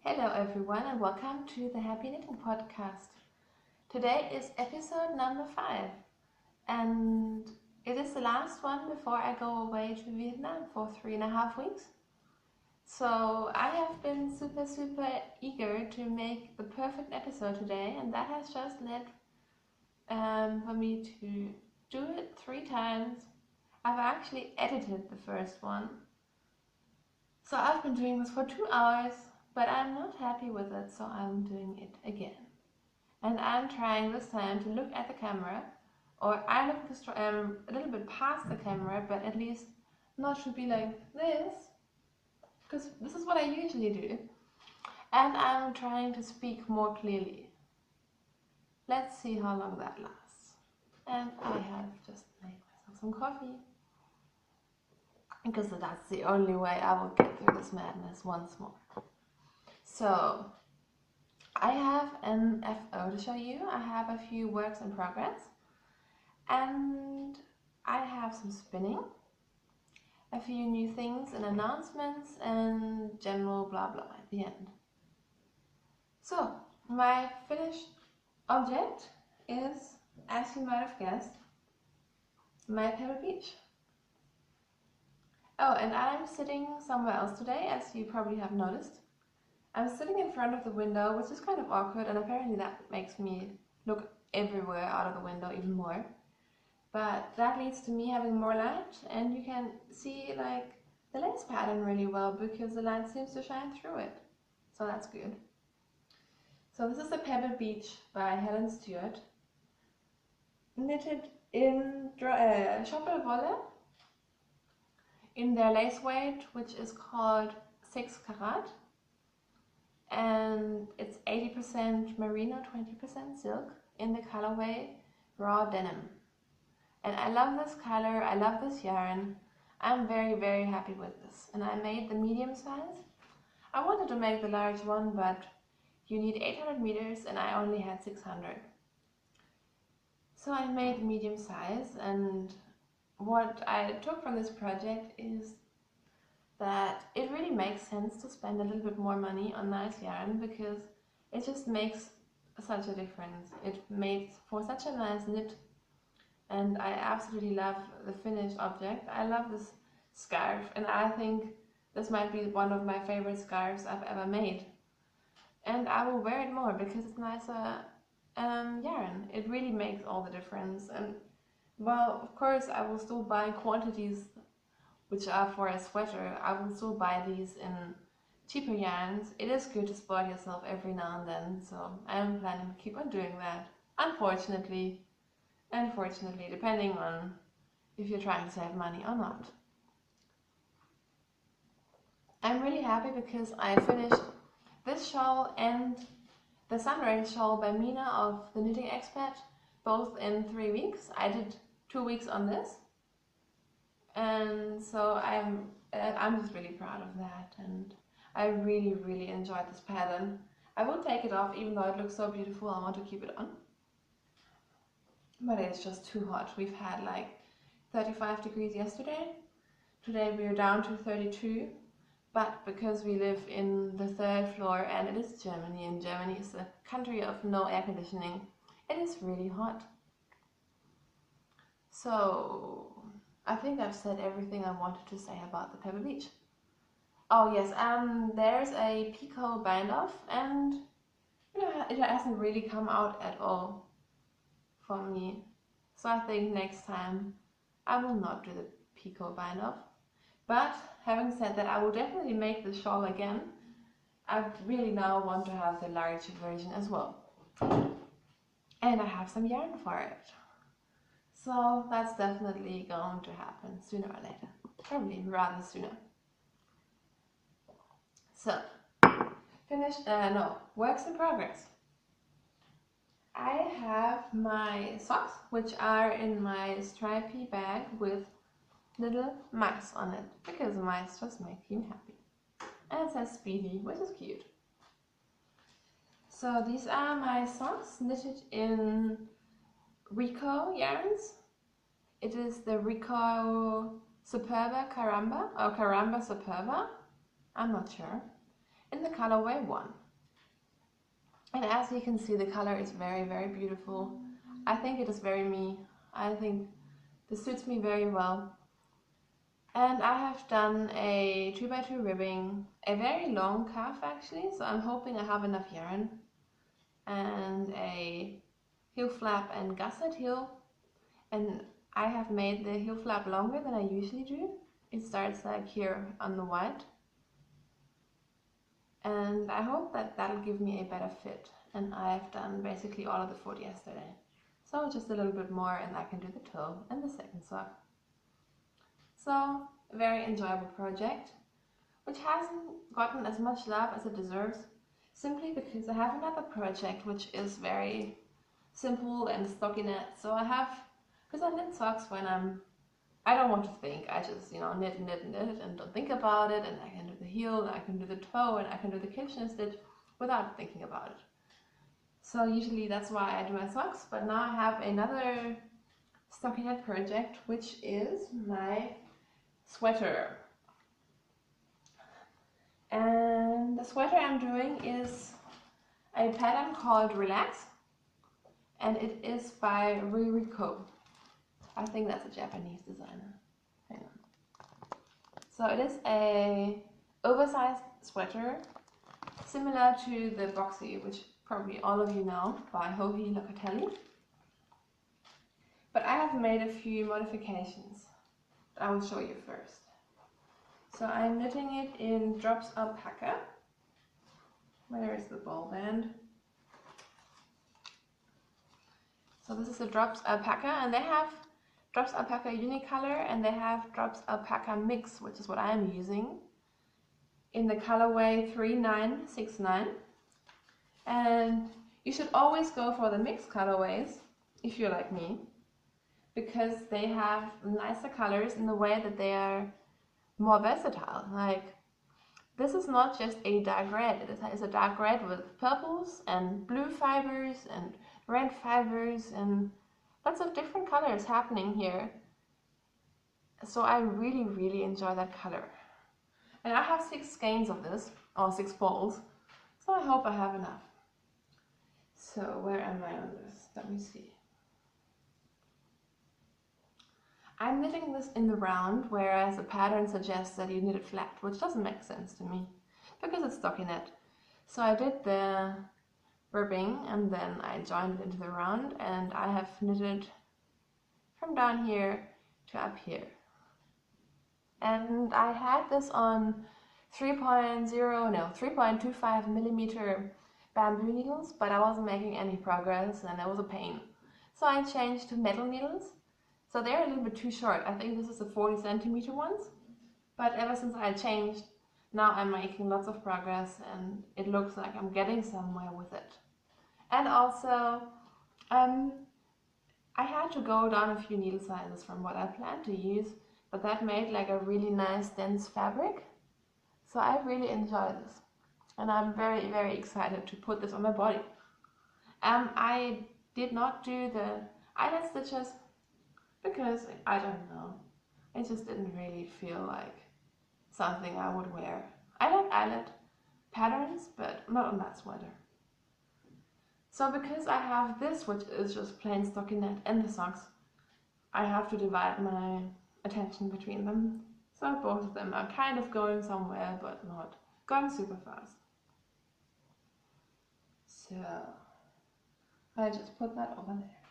Hello everyone and welcome to the Happy Knitting Podcast. Today is episode number 5 and it is the last one before I go away to Vietnam for 3.5 weeks. So I have been super eager to make the perfect episode today, and that has just led for me to do it 3 times. I've actually edited the first one. So I've been doing this for 2 hours. But I'm not happy with it, so I'm doing it again. And I'm trying this time to look at the camera, or I look a little bit past the camera, but at least not to be like this, because this is what I usually do. And I'm trying to speak more clearly. Let's see how long that lasts. And I have just made myself some coffee, because that's the only way I will get through this madness once more. So, I have an FO to show you. I have a few works in progress, and I have some spinning, a few new things and announcements, and general blah blah at the end. So, my finished object is, as you might have guessed, my Pebble Beach. Oh, and I'm sitting somewhere else today, as you probably have noticed. I'm sitting in front of the window, which is kind of awkward, and apparently that makes me look everywhere out of the window even more. But that leads to me having more light, and you can see like the lace pattern really well because the light seems to shine through it. So that's good. So this is the Pebble Beach by Helen Stewart, knitted in Choppel Wolle in their lace weight, which is called 6 karat. And it's 80% merino, 20% silk in the colorway raw denim. And I love this color, I love this yarn. I'm very happy with this. And I made the medium size. I wanted to make the large one, but you need 800 meters and I only had 600. So I made the medium size, and what I took from this project is that it really makes sense to spend a little bit more money on nice yarn, because it just makes such a difference. It makes for such a nice knit, and I absolutely love the finished object. I love this scarf, and I think this might be one of my favorite scarves I've ever made. And I will wear it more because it's nicer yarn. It really makes all the difference. And well, of course I will still buy quantities which are for a sweater. I will still buy these in cheaper yarns. It is good to spoil yourself every now and then, so I am planning to keep on doing that. Unfortunately, depending on if you're trying to save money or not. I'm really happy because I finished this shawl and the Sunray shawl by Mina of the Knitting Expert, both in 3 weeks. I did 2 weeks on this. And so I'm just really proud of that, and I really enjoyed this pattern. I will take it off, even though it looks so beautiful. I want to keep it on, but it's just too hot. We've had like 35 degrees yesterday. Today we're down to 32, but because we live in the 3rd floor and it is Germany, and Germany is a country of no air conditioning, it is really hot. So I think I've said everything I wanted to say about the Pebble Beach. Oh yes, there's a picot bind off, and it hasn't really come out at all for me. So I think next time I will not do the picot bind off. But having said that, I will definitely make the shawl again. I really now want to have the large version as well. And I have some yarn for it. So that's definitely going to happen sooner or later. Probably rather sooner. So, works in progress. I have my socks, which are in my stripy bag with little mice on it, because mice just make you happy. And it says Speedy, which is cute. So these are my socks knitted in Rico yarns. It is the Rico Superba Caramba, or Caramba Superba, I'm not sure. in the colorway 1. And as you can see, the color is very, very beautiful. I think it is very me. I think this suits me very well. And I have done a 2x2 ribbing, a very long cuff actually, so I'm hoping I have enough yarn, and a heel flap and gusset heel. And I have made the heel flap longer than I usually do. It starts like here on the white. And I hope that that'll give me a better fit. And I've done basically all of the foot yesterday. So just a little bit more and I can do the toe and the second sock. So, a very enjoyable project, which hasn't gotten as much love as it deserves, simply because I have another project which is very simple and stockinette. So I have, because I knit socks when I don't want to think, I just, knit and don't think about it, and I can do the heel, and I can do the toe, and I can do the kitchen stitch without thinking about it. So usually that's why I do my socks, but now I have another stockinette project, which is my sweater. And the sweater I'm doing is a pattern called Relax, and it is by Ririko. I think that's a Japanese designer. Hang on. So it is a oversized sweater, similar to the Boxy, which probably all of you know, by Hohi Locatelli. But I have made a few modifications that I will show you first. So I'm knitting it in Drops Alpaca. Where is the ball band? So this is a Drops Alpaca, and they have Drops Alpaca Unicolor and they have Drops Alpaca Mix, which is what I'm using, in the colorway 3969. And you should always go for the mixed colorways if you're like me, because they have nicer colors in the way that they are more versatile. Like, this is not just a dark red, it is a dark red with purples and blue fibers and red fibers and lots of different colors happening here. So I really, really enjoy that color. And I have 6 skeins of this, or 6 balls, so I hope I have enough. So where am I on this? Let me see. I'm knitting this in the round, whereas the pattern suggests that you knit it flat, which doesn't make sense to me, because it's stockinette. So I did the ribbing and then I joined it into the round, and I have knitted from down here to up here. And I had this on 3.25 millimeter bamboo needles, but I wasn't making any progress and it was a pain. So I changed to metal needles. So they're a little bit too short. I think this is the 40 centimeter ones, but ever since I changed, now I'm making lots of progress and it looks like I'm getting somewhere with it. And also, I had to go down a few needle sizes from what I planned to use, but that made like a really nice dense fabric. So I really enjoy this, and I'm very, very excited to put this on my body. I did not do the eyelet stitches because I don't know, it just didn't really feel like something I would wear. I like eyelet patterns, but not on that sweater. So because I have this, which is just plain stockinette, and the socks, I have to divide my attention between them. So both of them are kind of going somewhere, but not going super fast. So I just put that over there.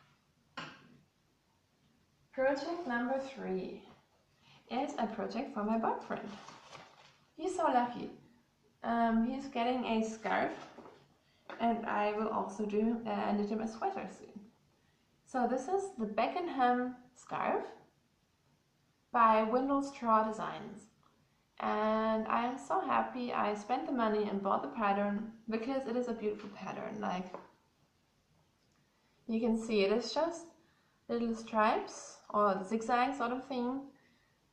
Project number 3 is a project for my boyfriend. He's so lucky. He's getting a scarf, and I will also knit him a sweater soon. So this is the Beckenham scarf by Windle Straw Designs, and I am so happy I spent the money and bought the pattern because it is a beautiful pattern. Like, you can see it is just little stripes or the zigzag sort of thing,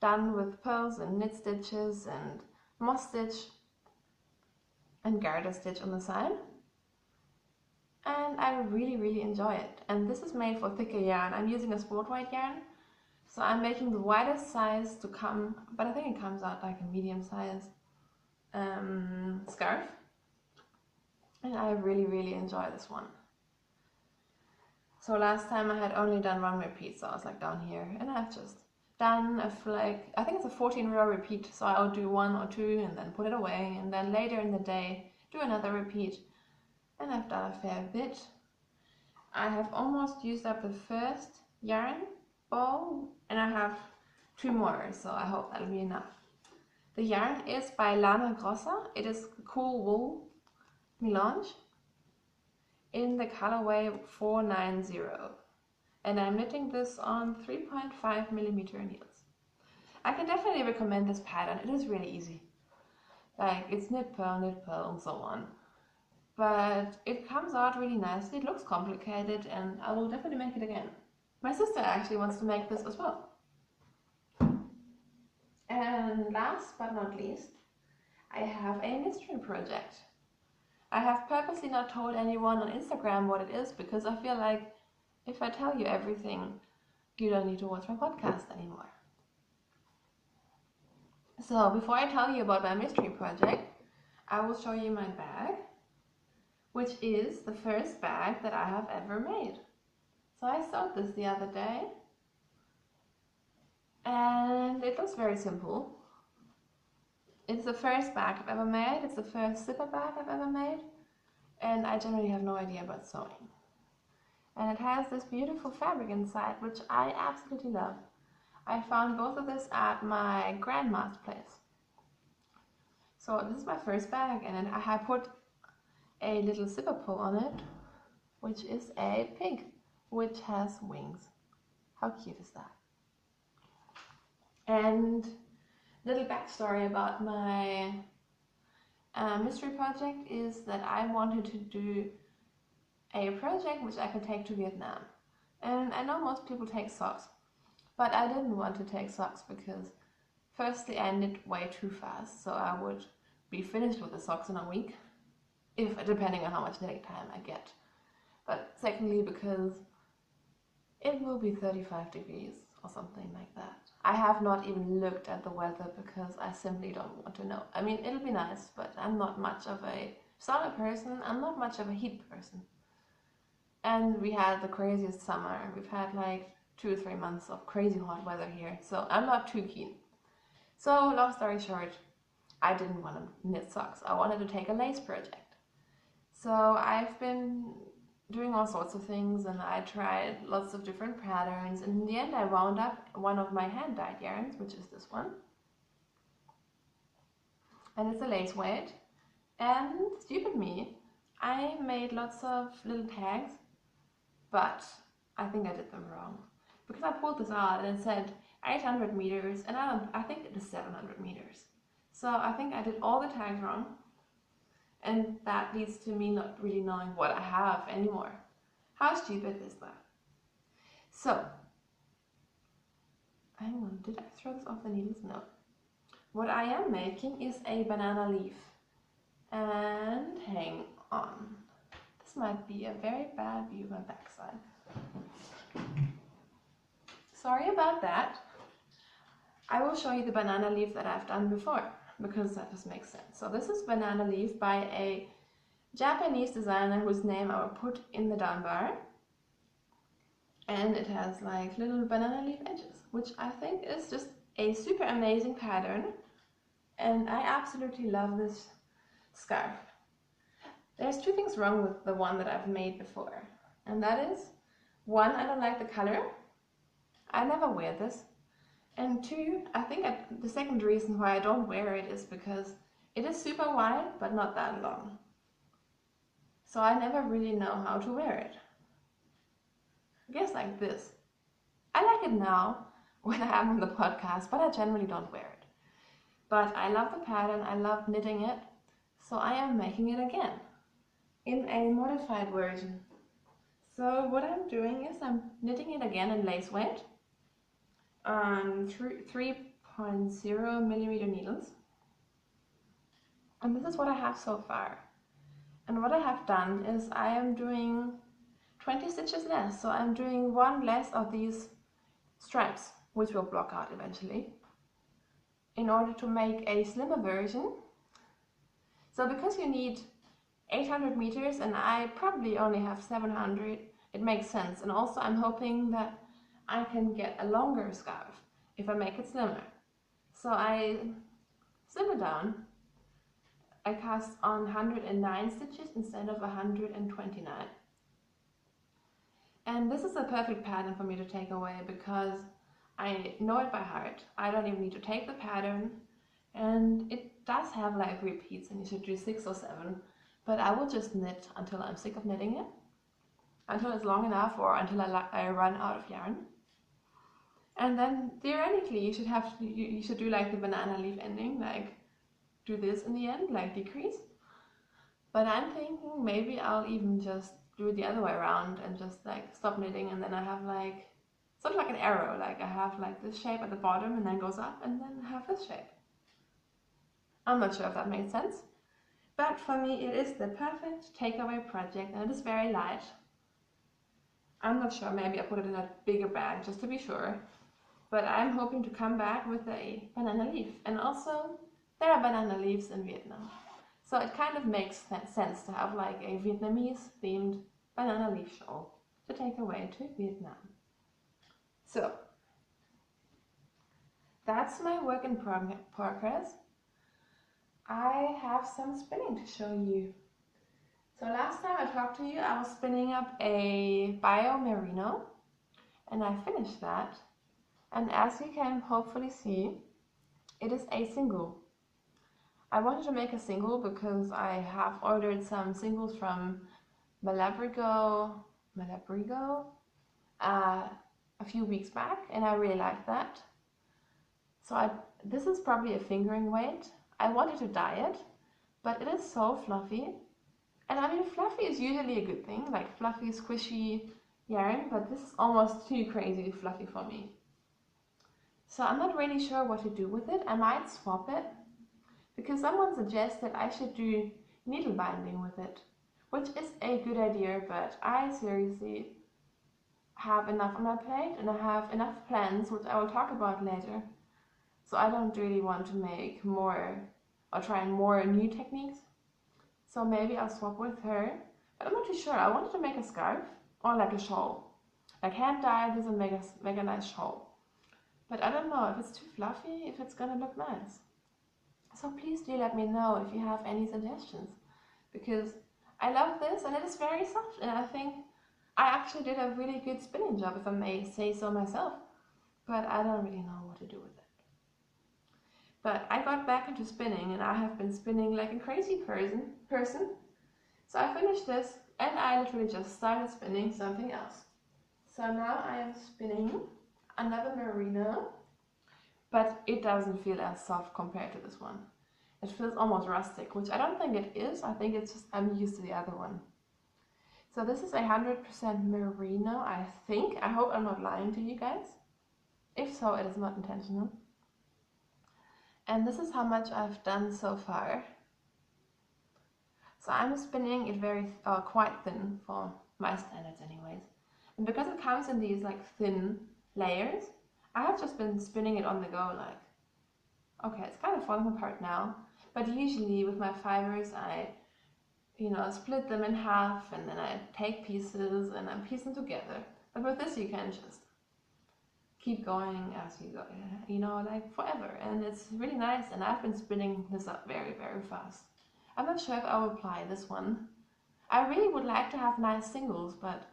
done with pearls and knit stitches and moss stitch and garter stitch on the side. And I really, really enjoy it. And this is made for thicker yarn. I'm using a sport white yarn, so I'm making the widest size to come, but I think it comes out like a medium size scarf. and I really enjoy this one. So last time I had only done one repeat, so I was like down here, and I've just done I think it's a 14-row repeat, so I'll do 1 or 2 and then put it away, and then later in the day do another repeat, and I've done a fair bit. I have almost used up the first yarn ball, and I have 2 more, so I hope that'll be enough. The yarn is by Lana Grossa. It is Cool Wool Melange in the colorway 490, and I'm knitting this on 3.5 millimeter needles. I can definitely recommend this pattern. It is really easy. Like, it's knit, purl, and so on. But it comes out really nicely. It looks complicated, and I will definitely make it again. My sister actually wants to make this as well. And last but not least, I have a mystery project. I have purposely not told anyone on Instagram what it is, because I feel like if I tell you everything, you don't need to watch my podcast anymore. So before I tell you about my mystery project, I will show you my bag, which is the first bag that I have ever made. So I sewed this the other day, and it looks very simple. It's the first bag I've ever made, it's the first zipper bag I've ever made, and I generally have no idea about sewing. And it has this beautiful fabric inside, which I absolutely love. I found both of this at my grandma's place. So this is my first bag, and then I have put a little zipper pull on it, which is a pig, which has wings. How cute is that? And little backstory about my mystery project is that I wanted to do a project which I could take to Vietnam. And I know most people take socks, but I didn't want to take socks because firstly I knit way too fast, so I would be finished with the socks in a week, depending on how much knitting time I get. But secondly, because it will be 35 degrees or something like that. I have not even looked at the weather because I simply don't want to know. I mean, it'll be nice, but I'm not much of a summer person. I'm not much of a heat person. And we had the craziest summer. We've had like 2 or 3 months of crazy hot weather here, so I'm not too keen. So long story short, I didn't want to knit socks. I wanted to take a lace project. So I've been doing all sorts of things, and I tried lots of different patterns, and in the end I wound up one of my hand-dyed yarns, which is this one, and it's a lace weight. And stupid me, I made lots of little tags, but I think I did them wrong, because I pulled this out and it said 800 meters, and I think it is 700 meters. So I think I did all the tags wrong, and that leads to me not really knowing what I have anymore. How stupid is that? So, hang on, did I throw this off the needles? No. What I am making is a banana leaf. And hang on. This might be a very bad view of my backside. Sorry about that. I will show you the banana leaf that I've done before, because that just makes sense. So this is banana leaf by a Japanese designer whose name I will put in the down bar. And it has like little banana leaf edges, which I think is just a super amazing pattern. And I absolutely love this scarf. There's 2 things wrong with the one that I've made before. And that is, 1, I don't like the color. I never wear this. And 2, I think the second reason why I don't wear it is because it is super wide, but not that long. So I never really know how to wear it. I guess like this. I like it now when I'm on the podcast, but I generally don't wear it. But I love the pattern, I love knitting it, so I am making it again in a modified version. So what I'm doing is I'm knitting it again in lace weight on 3.0 millimeter needles, and this is what I have so far. And what I have done is I am doing 20 stitches less, so I'm doing 1 less of these stripes, which will block out eventually, in order to make a slimmer version. So because you need 800 meters and I probably only have 700. It makes sense. And also I'm hoping that I can get a longer scarf if I make it slimmer. So I slim it down. I cast on 109 stitches instead of 129. And this is a perfect pattern for me to take away because I know it by heart. I don't even need to take the pattern, and it does have like repeats and you should do 6 or 7, but I will just knit until I'm sick of knitting it, until it's long enough or until I run out of yarn. And then theoretically you should do like the banana leaf ending, like do this in the end, like decrease. But I'm thinking maybe I'll even just do it the other way around and just like stop knitting, and then I have like sort of like an arrow, like I have like this shape at the bottom and then goes up and then have this shape. I'm not sure if that makes sense, but for me it is the perfect takeaway project and it is very light. I'm not sure, maybe I put it in a bigger bag just to be sure, but I'm hoping to come back with a banana leaf. And also there are banana leaves in Vietnam, so it kind of makes sense to have like a Vietnamese themed banana leaf shawl to take away to Vietnam. So that's my work in progress. I have some spinning to show you. So last time I talked to you, I was spinning up a bio merino and I finished that. And as you can hopefully see, it is a single. I wanted to make a single because I have ordered some singles from Malabrigo a few weeks back, and I really liked that. So this is probably a fingering weight. I wanted to dye it, but it is so fluffy. And I mean, fluffy is usually a good thing, like fluffy, squishy yarn, but this is almost too crazy fluffy for me. So I'm not really sure what to do with it. I might swap it, because someone suggested I should do needle binding with it, which is a good idea, but I seriously have enough on my plate and I have enough plans, which I will talk about later. So I don't really want to make more or try more new techniques. So maybe I'll swap with her, but I'm not too sure. I wanted to make a scarf or like a shawl, like hand dye this and make a nice shawl. But I don't know if it's too fluffy, if it's gonna look nice. So please do let me know if you have any suggestions, because I love this and it is very soft, and I think I actually did a really good spinning job, if I may say so myself, but I don't really know what to do with it. But I got back into spinning and I have been spinning like a crazy person. So I finished this and I literally just started spinning something else. So now I am spinning another merino, but it doesn't feel as soft compared to this one. It feels almost rustic, which I don't think it is. I think it's just I'm used to the other one. So this is 100% merino, I think. I hope I'm not lying to you guys. If so, it is not intentional. And this is how much I've done so far. So I'm spinning it quite thin for my standards anyways. And because it comes in these like thin layers, I have just been spinning it on the go, like, okay, it's kind of falling apart now, but usually with my fibers I split them in half and then I take pieces and I piece them together. But with this you can just keep going as you go, like forever, and it's really nice. And I've been spinning this up very, very fast. I'm not sure if I will apply this one. I really would like to have nice singles, but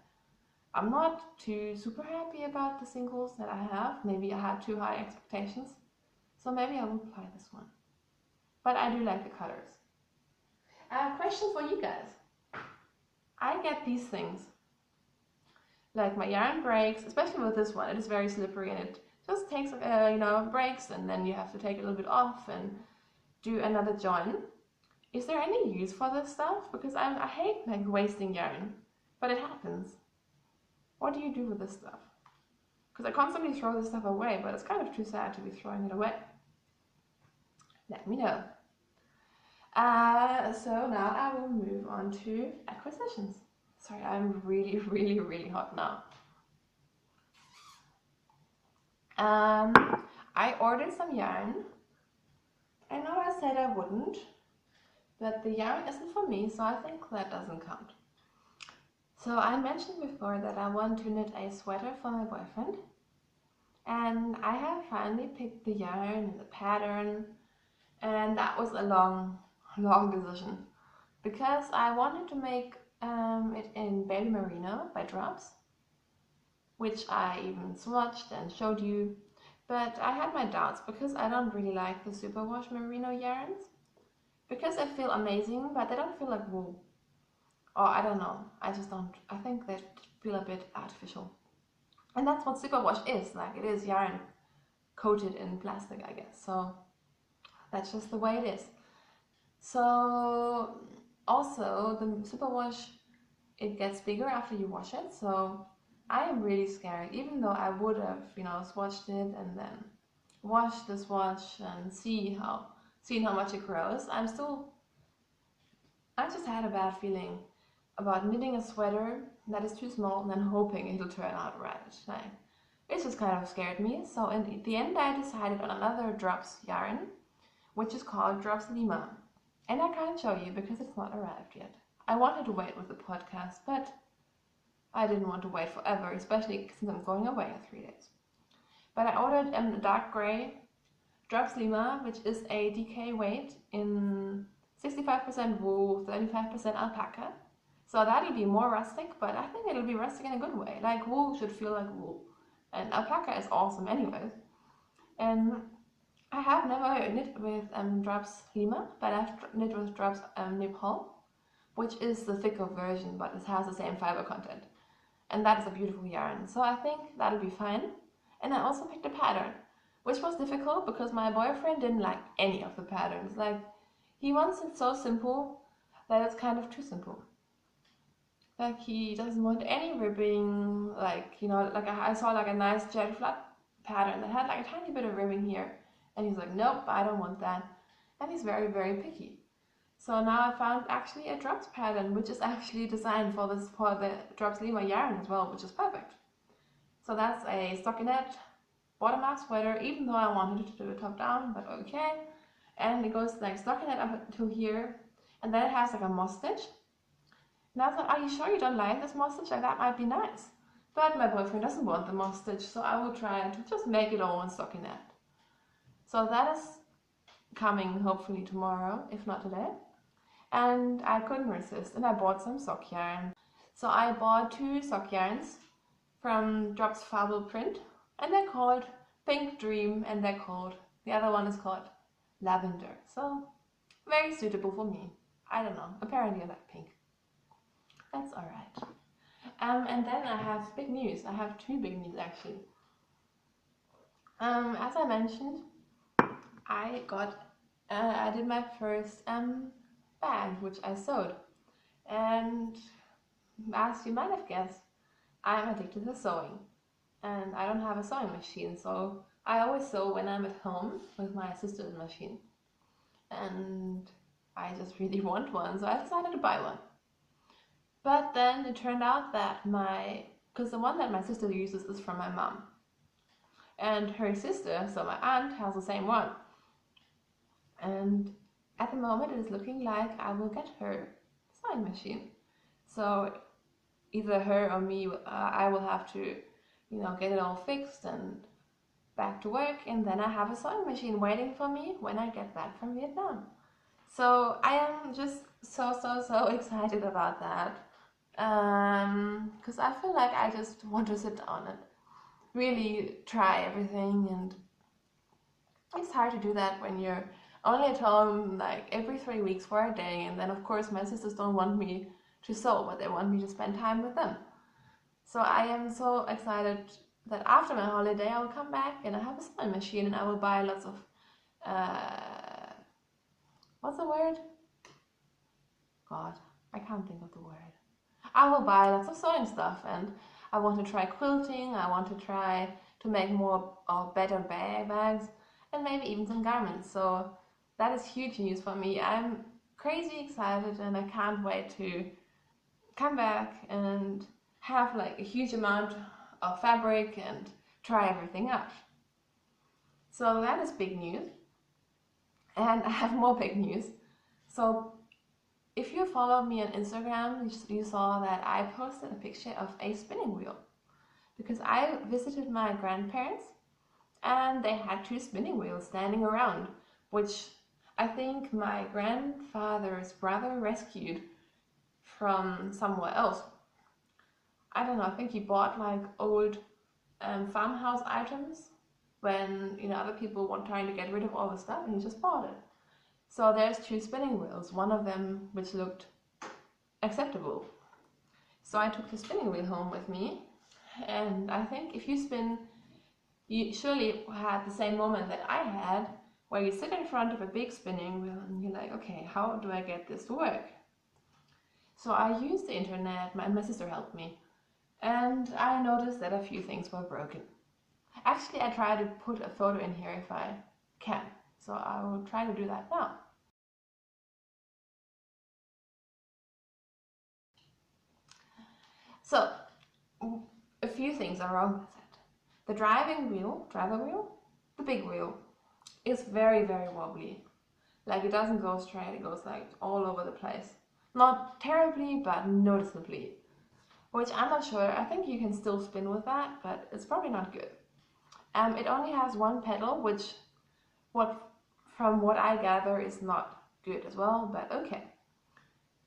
I'm not too super happy about the singles that I have. Maybe I had too high expectations, so maybe I will apply this one. But I do like the colors. Question for you guys. I get these things, like my yarn breaks, especially with this one. It is very slippery and it just takes, breaks, and then you have to take it a little bit off and do another join. Is there any use for this stuff? Because I hate like wasting yarn, but it happens. What do you do with this stuff? Because I constantly throw this stuff away, but it's kind of too sad to be throwing it away. Let me know. So now I will move on to acquisitions. Sorry, I'm really, really, really hot now. I ordered some yarn. I know I said I wouldn't, but the yarn isn't for me, so I think that doesn't count. So I mentioned before that I want to knit a sweater for my boyfriend, and I have finally picked the yarn and the pattern, and that was a long decision because I wanted to make it in Baby Merino by Drops, which I even swatched and showed you, but I had my doubts because I don't really like the superwash merino yarns, because they feel amazing but they don't feel like wool, or I don't know, I just don't, I think they feel a bit artificial, and that's what superwash is, like it is yarn coated in plastic, I guess, so that's just the way it is. So also the superwash, it gets bigger after you wash it, so I am really scared, even though I would have, swatched it and then washed the swatch and seen how much it grows. I just had a bad feeling about knitting a sweater that is too small and then hoping it'll turn out right. It just kind of scared me, so in the end I decided on another Drops yarn, which is called Drops Lima. And I can't show you because it's not arrived yet. I wanted to wait with the podcast, but I didn't want to wait forever, especially since I'm going away in 3 days. But I ordered a dark gray Drops Lima, which is a DK weight in 65% wool, 35% alpaca. So that'll be more rustic, but I think it'll be rustic in a good way. Like wool should feel like wool. And alpaca is awesome anyways. And I have never knit with Drops Lima, but I've knit with Drops Nepal, which is the thicker version, but it has the same fiber content. And that is a beautiful yarn, so I think that'll be fine. And I also picked a pattern, which was difficult because my boyfriend didn't like any of the patterns. Like, he wants it so simple that it's kind of too simple. Like, he doesn't want any ribbing, like, like I saw like a nice jet flat pattern that had like a tiny bit of ribbing here. And he's like, nope, I don't want that. And he's very, very picky. So now I found actually a Drops pattern, which is actually designed for the Drops Lima yarn as well, which is perfect. So that's a stockinette bottom-up sweater, even though I wanted to do it top down, but okay. And it goes like stockinette up to here, and then it has like a moss stitch. And I thought, are you sure you don't like this moss stitch? Like, that might be nice. But my boyfriend doesn't want the moss stitch, so I will try to just make it all in stockinette. So that is coming hopefully tomorrow, if not today. And I couldn't resist, and I bought some sock yarn. So I bought 2 sock yarns from Drops Fable Print, and they're called Pink Dream, and the other one is called Lavender. So very suitable for me. I don't know, apparently I like pink. That's alright. And then I have big news. I have 2 big news actually. As I mentioned, I did my first bag, which I sewed, and as you might have guessed, I'm addicted to sewing, and I don't have a sewing machine, so I always sew when I'm at home with my sister's machine, and I just really want one, so I decided to buy one. But then it turned out that because the one that my sister uses is from my mom, and her sister, so my aunt, has the same one, and at the moment it is looking like I will get her sewing machine. So either her or me, I will have to, get it all fixed and back to work, and then I have a sewing machine waiting for me when I get back from Vietnam. So I am just so excited about that, because I feel like I just want to sit down and really try everything, and it's hard to do that when you're only at home like every 3 weeks for a day, and then of course my sisters don't want me to sew, but they want me to spend time with them. So I am so excited that after my holiday I will come back and I have a sewing machine, and I will buy lots of what's the word? God, I can't think of the word. I will buy lots of sewing stuff, and I want to try quilting, I want to try to make more or better bags, and maybe even some garments. So that is huge news for me. I'm crazy excited, and I can't wait to come back and have like a huge amount of fabric and try everything out. So that is big news. And I have more big news. So if you followed me on Instagram, you saw that I posted a picture of a spinning wheel because I visited my grandparents and they had 2 spinning wheels standing around, which I think my grandfather's brother rescued from somewhere else. I don't know, I think he bought like old farmhouse items when other people were trying to get rid of all the stuff, and he just bought it. So there's 2 spinning wheels, one of them which looked acceptable. So I took the spinning wheel home with me, and I think if you spin, you surely had the same moment that I had, where you sit in front of a big spinning wheel and you're like, okay, how do I get this to work? So I used the internet, my sister helped me, and I noticed that a few things were broken. Actually, I try to put a photo in here if I can, so I will try to do that now. So, a few things are wrong with it. The driver wheel, the big wheel, is very, very wobbly. Like, it doesn't go straight, it goes like all over the place. Not terribly, but noticeably. Which I'm not sure, I think you can still spin with that, but it's probably not good. It only has 1 pedal, which from what I gather is not good as well, but okay.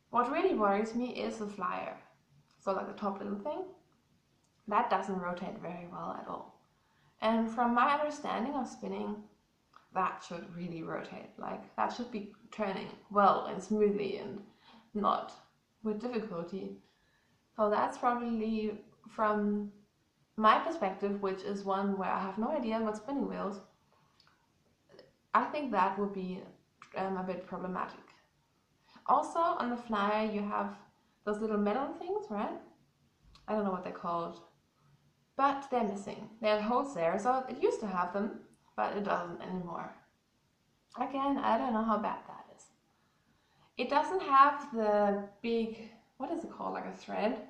What really worries me is the flyer. So like the top little thing, that doesn't rotate very well at all. And from my understanding of spinning, that should really rotate. Like, that should be turning well and smoothly and not with difficulty. So that's probably, from my perspective, which is one where I have no idea about spinning wheels, I think that would be a bit problematic. Also, on the flyer you have those little metal things, right? I don't know what they're called, but they're missing. They're holes there, so it used to have them, but it doesn't anymore. Again, I don't know how bad that is. It doesn't have the big, what is it called, like a thread,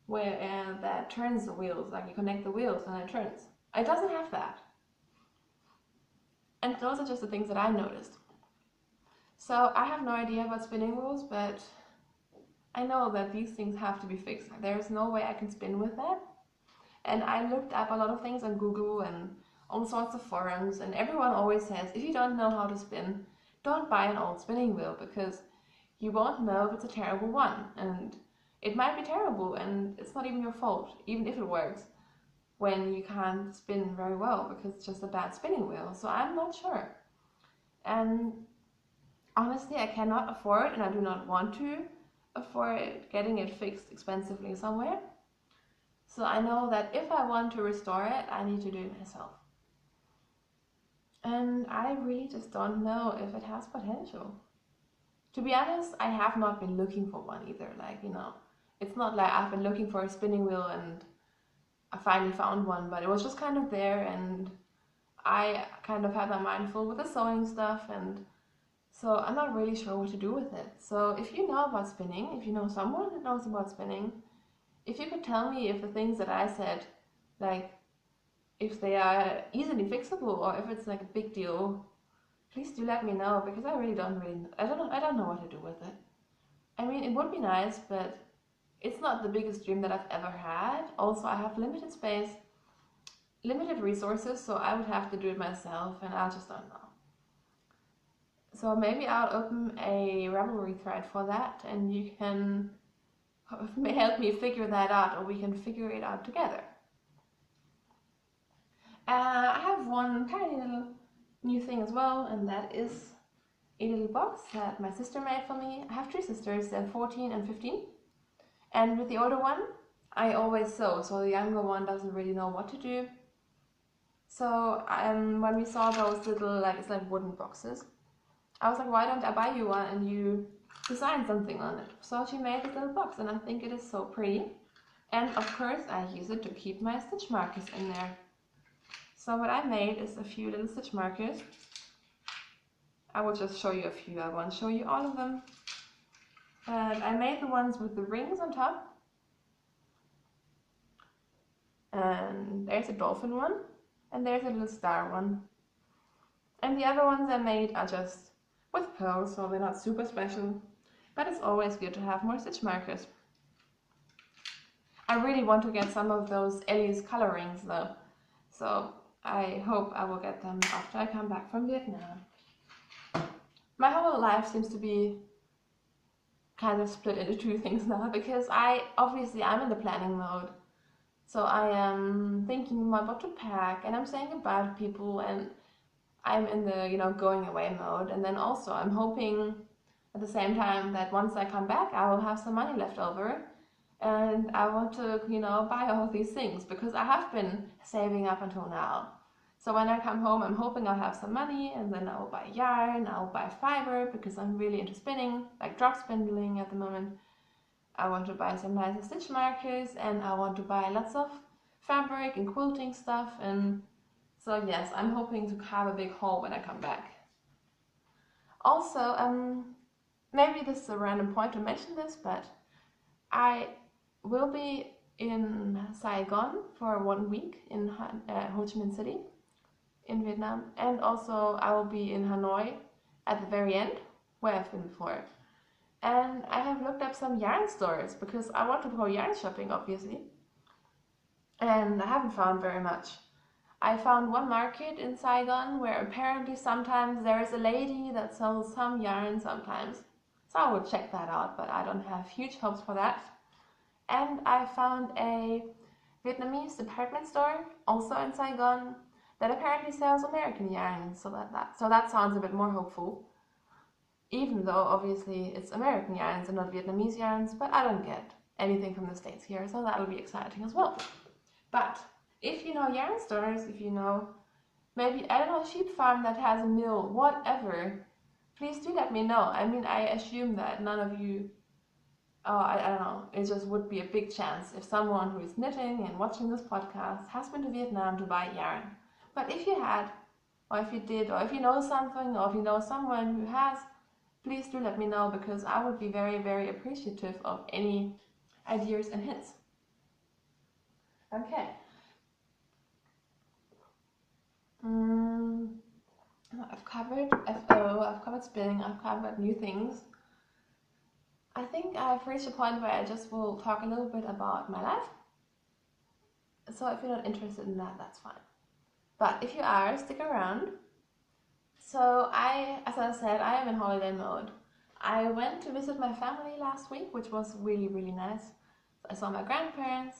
where that turns the wheels, like you connect the wheels and it turns. It doesn't have that. And those are just the things that I noticed. So I have no idea about spinning wheels, but I know that these things have to be fixed. There's no way I can spin with that. And I looked up a lot of things on Google and all sorts of forums, and everyone always says, if you don't know how to spin, don't buy an old spinning wheel, because you won't know if it's a terrible one. And it might be terrible, and it's not even your fault, even if it works, when you can't spin very well, because it's just a bad spinning wheel. So I'm not sure. And honestly, I cannot afford, and I do not want to afford getting it fixed expensively somewhere. So I know that if I want to restore it, I need to do it myself. And I really just don't know if it has potential. To be honest, I have not been looking for one either. Like, it's not like I've been looking for a spinning wheel and I finally found one, but it was just kind of there, and I kind of had my mind full with the sewing stuff, and so I'm not really sure what to do with it. So if you know about spinning, if you know someone that knows about spinning, if you could tell me if the things that I said, like, if they are easily fixable or if it's like a big deal, please do let me know, because I really don't I don't know what to do with it. I mean, it would be nice, but it's not the biggest dream that I've ever had. Also, I have limited space, limited resources, so I would have to do it myself, and I just don't know. So maybe I'll open a Ravelry thread for that, and you can help me figure that out, or we can figure it out together. I have one tiny little new thing as well, and that is a little box that my sister made for me. I have 3 sisters, they're 14 and 15. And with the older one, I always sew, so the younger one doesn't really know what to do. So when we saw those little, it's like wooden boxes, I was like, why don't I buy you one and you design something on it? So she made this little box, and I think it is so pretty. And of course, I use it to keep my stitch markers in there. So what I made is a few little stitch markers. I will just show you a few, I won't show you all of them. And I made the ones with the rings on top. And there's a dolphin one, and there's a little star one. And the other ones I made are just with pearls, so they're not super special. but it's always good to have more stitch markers. I really want to get some of those Ellie's color rings though, so I hope I will get them after I come back from Vietnam. My whole life seems to be kind of split into two things now, because I'm in the planning mode. So I am thinking about what to pack, and I'm saying goodbye to people, and I'm in the going away mode. And then also I'm hoping at the same time that once I come back I will have some money left over, and I want to buy all these things, because I have been saving up until now. So when I come home, I'm hoping I'll have some money, and then I will buy yarn, I will buy fiber, because I'm really into spinning, like drop spindling at the moment. I want to buy some nice stitch markers, and I want to buy lots of fabric and quilting stuff, and so yes, I'm hoping to have a big haul when I come back. Also, maybe this is a random point to mention this, but I will be in Saigon for 1 week in Ho Chi Minh City in Vietnam, and also I will be in Hanoi at the very end, where I've been before. And I have looked up some yarn stores, because I want to go yarn shopping, obviously, and I haven't found very much. I found one market in Saigon where apparently sometimes there is a lady that sells some yarn sometimes, so I will check that out, but I don't have huge hopes for that. And I found a Vietnamese department store, also in Saigon, that apparently sells American yarn, so that sounds a bit more hopeful. Even though obviously it's American yarns and not Vietnamese yarns, but I don't get anything from the States here, so that'll be exciting as well. But if you know yarn stores, if you know maybe, I don't know, a sheep farm that has a mill, whatever, please do let me know. I mean, I assume that none of you, I don't know, it just would be a big chance if someone who is knitting and watching this podcast has been to Vietnam to buy yarn. But if you had, or if you did, or if you know something, or if you know someone who has, please do let me know, because I would be very, very appreciative of any ideas and hints. Okay. I've covered FO, I've covered spinning, I've covered new things. I think I've reached a point where I just will talk a little bit about my life. So if you're not interested in that, that's fine. But if you are, stick around. So as I said, I am in holiday mode. I went to visit my family last week, which was really, really nice. I saw my grandparents,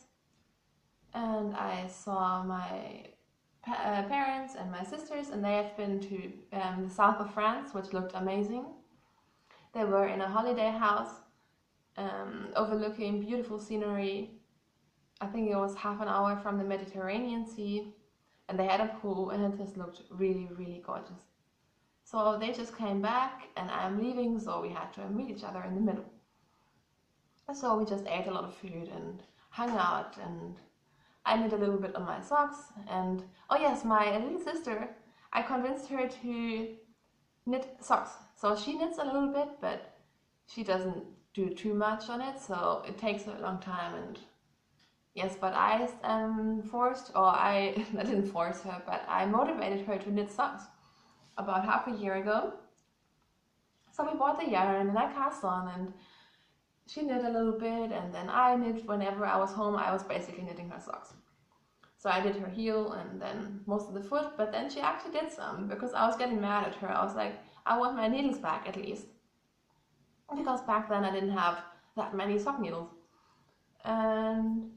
and I saw my parents and my sisters, and they have been to the south of France, which looked amazing. They were in a holiday house overlooking beautiful scenery. I think it was half an hour from the Mediterranean Sea, and they had a pool, and it just looked really, really gorgeous. So they just came back, and I'm leaving, so we had to meet each other in the middle. So we just ate a lot of food and hung out, and I knit a little bit on my socks. And oh yes, my little sister, I convinced her to knit socks. So she knits a little bit, but she doesn't do too much on it, so it takes a long time. And yes, but I I didn't force her, but I motivated her to knit socks about half a year ago. So we bought the yarn, and I cast on, and she knit a little bit, and then I knit whenever I was home. I was basically knitting her socks. So I did her heel and then most of the foot, but then she actually did some, because I was getting mad at her. I was like, I want my needles back at least. Because back then I didn't have that many sock needles. And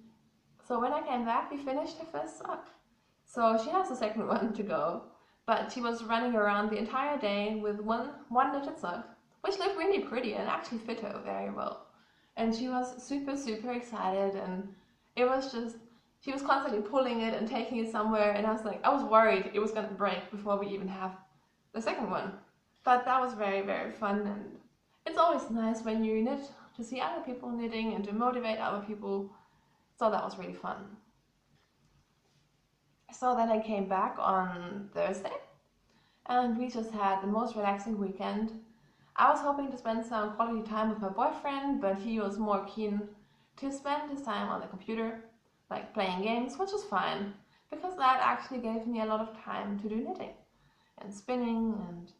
so when I came back, we finished her first sock. So she has the second one to go, but she was running around the entire day with one knitted sock, which looked really pretty and actually fit her very well. And she was super, super excited, and it was just, she was constantly pulling it and taking it somewhere, and I was worried it was going to break before we even have the second one. But that was very, very fun, and it's always nice when you knit to see other people knitting and to motivate other people, so that was really fun. So then I came back on Thursday, and we just had the most relaxing weekend. I was hoping to spend some quality time with my boyfriend, but he was more keen to spend his time on the computer, like playing games, which is fine, because that actually gave me a lot of time to do knitting and spinning and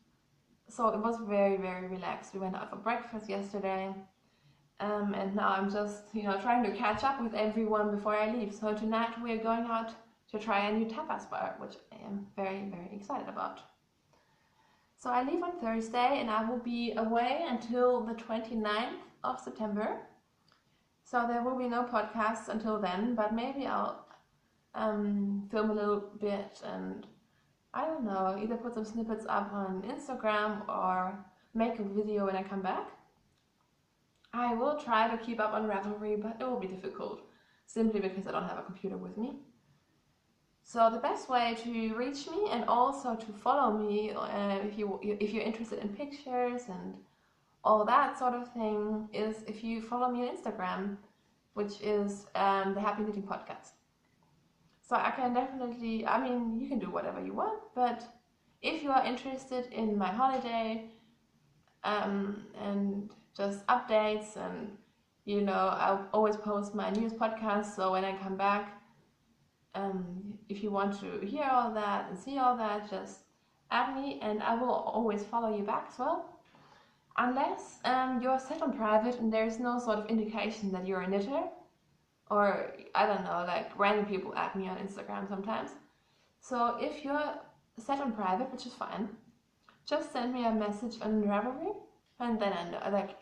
So it was very, very relaxed. We went out for breakfast yesterday. And now I'm just, trying to catch up with everyone before I leave. So tonight we're going out to try a new tapas bar, which I am very, very excited about. So I leave on Thursday and I will be away until the 29th of September. So there will be no podcasts until then, but maybe I'll film a little bit and I don't know, either put some snippets up on Instagram or make a video when I come back. I will try to keep up on Ravelry, but it will be difficult, simply because I don't have a computer with me. So the best way to reach me and also to follow me, if you're interested in pictures and all that sort of thing, is if you follow me on Instagram, which is the Happy Knitting Podcast. So I can definitely, you can do whatever you want, but if you are interested in my holiday and just updates and I'll always post my news podcast, so when I come back, if you want to hear all that and see all that, just add me and I will always follow you back as well, unless you're set on private and there's no sort of indication that you're a knitter, or I don't know, like random people add me on Instagram sometimes. So if you're set on private, which is fine, just send me a message on Ravelry and then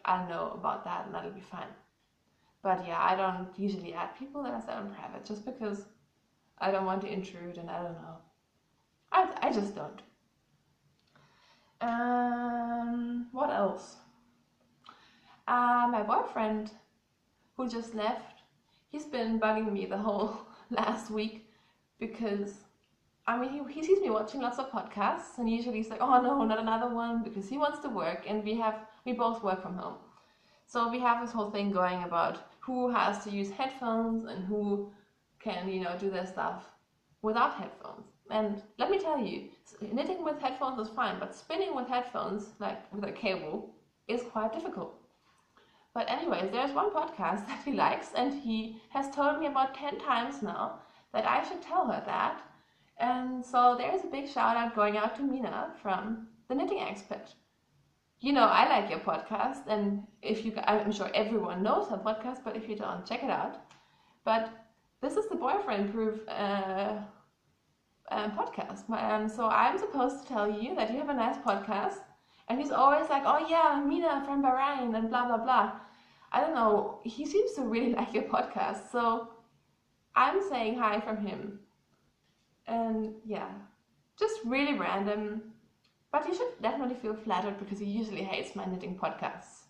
I'll know about that and that'll be fine. But yeah, I don't usually add people that are set on private just because I don't want to intrude and I don't know. I just don't. What else? My boyfriend, who just left, he's been bugging me the whole last week because he sees me watching lots of podcasts and usually he's like, oh no, not another one, because he wants to work and we both work from home. So we have this whole thing going about who has to use headphones and who can, do their stuff without headphones. And let me tell you, knitting with headphones is fine, but spinning with headphones, like with a cable, is quite difficult. But anyways, there's one podcast that he likes and he has told me about 10 times now that I should tell her that. And so there's a big shout out going out to Mina from The Knitting Expert. I like your podcast, and I'm sure everyone knows her podcast, but if you don't, check it out. But this is the boyfriend-proof podcast. So I'm supposed to tell you that you have a nice podcast, and he's always like, oh yeah, Mina from Bahrain, and blah, blah, blah. I don't know, he seems to really like your podcast, so I'm saying hi from him. And yeah, just really random, but you should definitely feel flattered because he usually hates my knitting podcasts.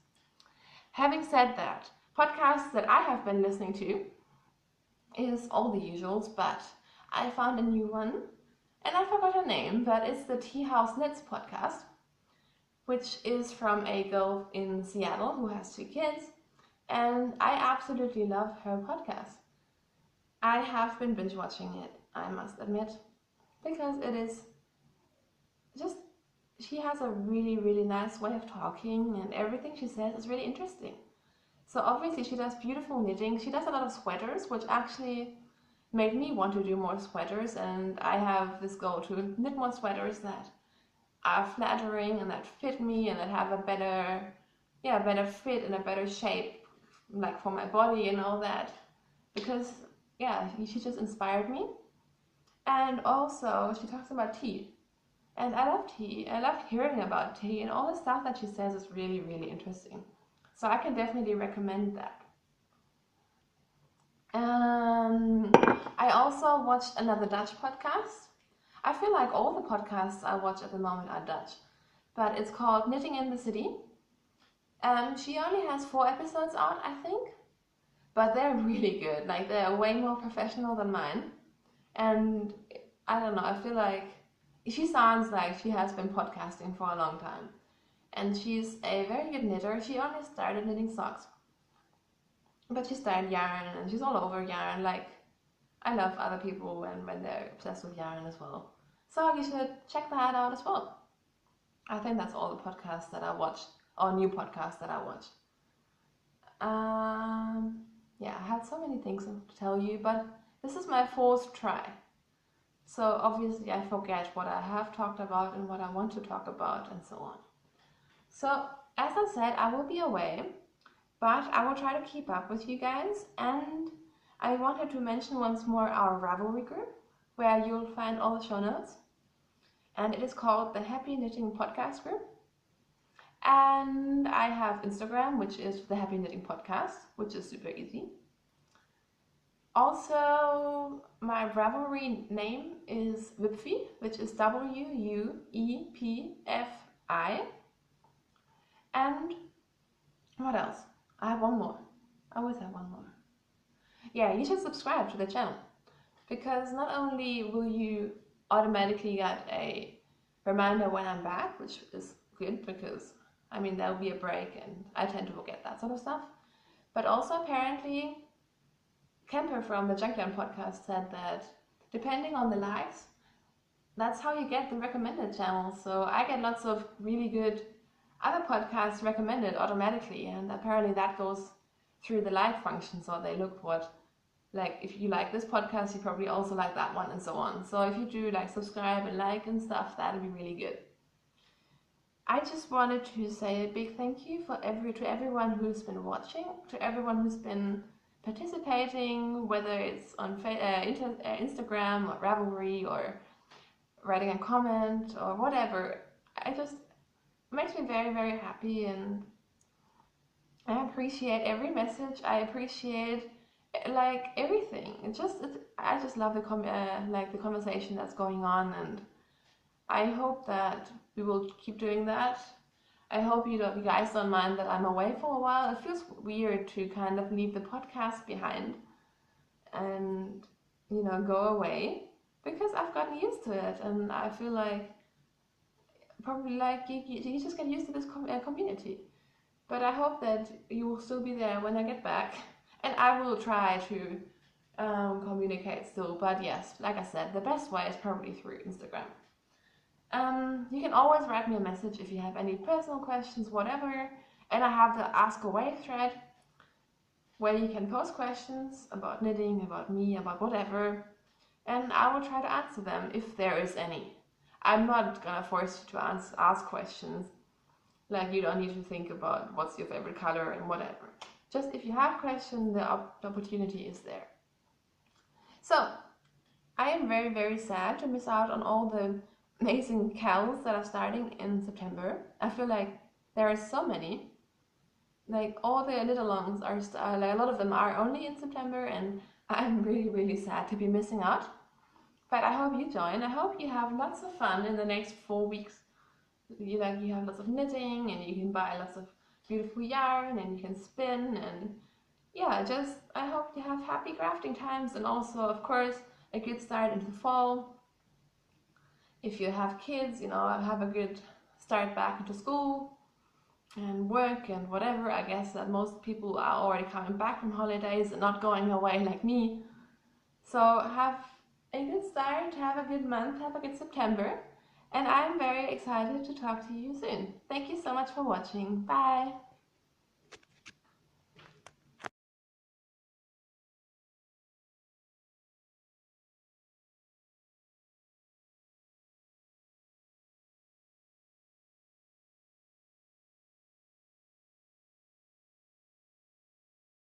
Having said that, podcasts that I have been listening to is all the usuals, but I found a new one, and I forgot her name, but it's the Tea House Knits podcast, which is from a girl in Seattle who has 2 kids, and I absolutely love her podcast. I have been binge watching it, I must admit, because it is just, she has a really, really nice way of talking and everything she says is really interesting. So obviously she does beautiful knitting. She does a lot of sweaters, which actually made me want to do more sweaters, and I have this goal to knit more sweaters that are flattering and that fit me and that have a better fit and a better shape, like for my body and all that, because she just inspired me. And also she talks about tea, and I love tea. I love hearing about tea, and all the stuff that she says is really, really interesting. So I can definitely recommend that. I also watched another Dutch podcast. I feel like all the podcasts I watch at the moment are Dutch, but it's called Knitting in the City. She only has 4 episodes out, I think, but they're really good. Like, they're way more professional than mine. And I don't know, I feel like she sounds like she has been podcasting for a long time. And she's a very good knitter. She only started knitting socks, but she started yarn and she's all over yarn. Like, I love other people when they're obsessed with yarn as well. So you should check that out as well. I think that's all the podcasts that I watched, or new podcasts that I watched. I had so many things to tell you, but this is my 4th try. So obviously I forget what I have talked about and what I want to talk about and so on. So as I said, I will be away, but I will try to keep up with you guys, and I wanted to mention once more our Ravelry group, where you'll find all the show notes, and it is called the Happy Knitting Podcast Group. And I have Instagram, which is the Happy Knitting Podcast, which is super easy. Also, my Ravelry name is wuepfi, which is WUEPFI. And what else? I have one more. I always have one more. Yeah, you should subscribe to the channel, because not only will you automatically get a reminder when I'm back, which is good because I mean there will be a break and I tend to forget that sort of stuff, but also apparently Kemper from the Junkyard podcast said that depending on the likes, that's how you get the recommended channels. So I get lots of really good other podcasts recommended automatically, and apparently that goes through the like function, so they look what, like, if you like this podcast, you probably also like that one, and so on. So if you do like subscribe and like and stuff, that'll be really good. I just wanted to say a big thank you to everyone who's been watching, to everyone who's been participating, whether it's on Instagram or Ravelry or writing a comment or whatever. It makes me very, very happy, and I appreciate every message. I appreciate like everything. I just love the conversation that's going on, and I hope that we will keep doing that. I hope you guys don't mind that I'm away for a while. It feels weird to kind of leave the podcast behind and, you know, go away, because I've gotten used to it, and I feel like probably like you just get used to this community. But I hope that you will still be there when I get back, and I will try to communicate still. But yes, like I said, the best way is probably through Instagram. You can always write me a message if you have any personal questions, whatever. And I have the Ask Away thread, where you can post questions about knitting, about me, about whatever, and I will try to answer them if there is any. I'm not gonna force you to ask questions. Like, you don't need to think about what's your favorite color and whatever. Just if you have questions, the opportunity is there. So, I am very, very sad to miss out on all the amazing cows that are starting in September. I feel like there are so many. Like, all the knit-alongs are, like, a lot of them are only in September, and I'm really, really sad to be missing out. But I hope you join. I hope you have lots of fun in the next 4 weeks. You have lots of knitting, and you can buy lots of beautiful yarn, and you can spin, and yeah, I hope you have happy crafting times, and also, of course, a good start into the fall. If you have kids, you know, have a good start back into school and work and whatever. I guess that most people are already coming back from holidays and not going away like me. So have a good start, have a good month, have a good September. And I'm very excited to talk to you soon. Thank you so much for watching. Bye!